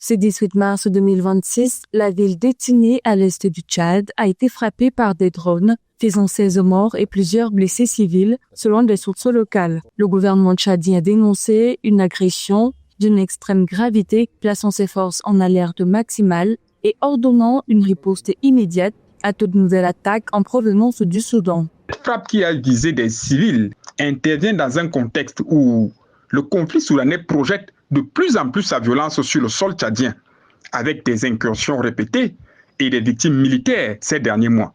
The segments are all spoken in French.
Ce 18 mars 2026, la ville d'Étiné à l'est du Tchad a été frappée par des drones, faisant 16 morts et plusieurs blessés civils, selon des sources locales. Le gouvernement tchadien a dénoncé une agression d'une extrême gravité, plaçant ses forces en alerte maximale et ordonnant une riposte immédiate à toute nouvelle attaque en provenance du Soudan. Cette frappe qui a visé des civils intervient dans un contexte où le conflit soudanais projette de plus en plus sa violence sur le sol tchadien, avec des incursions répétées et des victimes militaires ces derniers mois.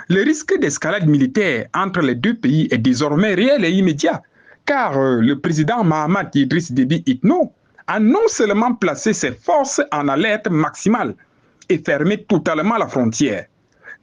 Le risque d'escalade militaire entre les deux pays est désormais réel et immédiat, car le président Mahamat Idriss Déby Itno a non seulement placé ses forces en alerte maximale et fermé totalement la frontière,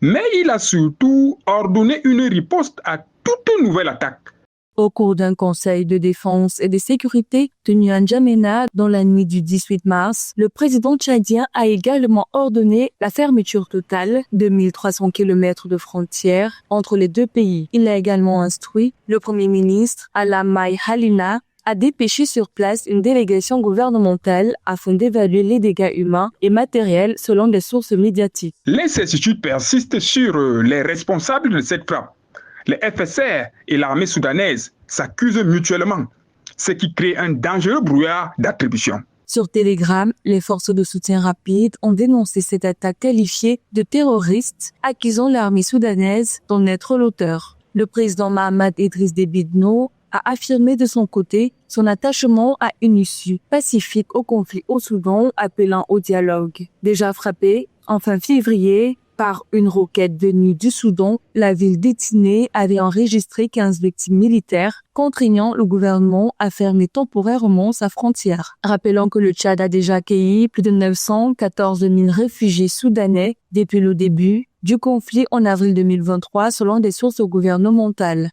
mais il a surtout ordonné une riposte à toute nouvelle attaque. Au cours d'un conseil de défense et de sécurité tenu à N'Djamena dans la nuit du 18 mars, le président tchadien a également ordonné la fermeture totale de 1300 km de frontières entre les deux pays. Il a également instruit le premier ministre Alamai Halina à dépêcher sur place une délégation gouvernementale afin d'évaluer les dégâts humains et matériels selon des sources médiatiques. L'incertitude persiste sur les responsables de cette frappe. Les FSR et l'armée soudanaise s'accusent mutuellement, ce qui crée un dangereux brouillard d'attribution. Sur Telegram, les forces de soutien rapide ont dénoncé cette attaque qualifiée de terroriste, accusant l'armée soudanaise d'en être l'auteur. Le président Mahamat Idriss Déby Itno a affirmé de son côté son attachement à une issue pacifique au conflit au Soudan, appelant au dialogue. Déjà frappé en fin février par une roquette venue du Soudan, la ville d'Étiné avait enregistré 15 victimes militaires, contraignant le gouvernement à fermer temporairement sa frontière. Rappelons que le Tchad a déjà accueilli plus de 914 000 réfugiés soudanais depuis le début du conflit en avril 2023, selon des sources gouvernementales.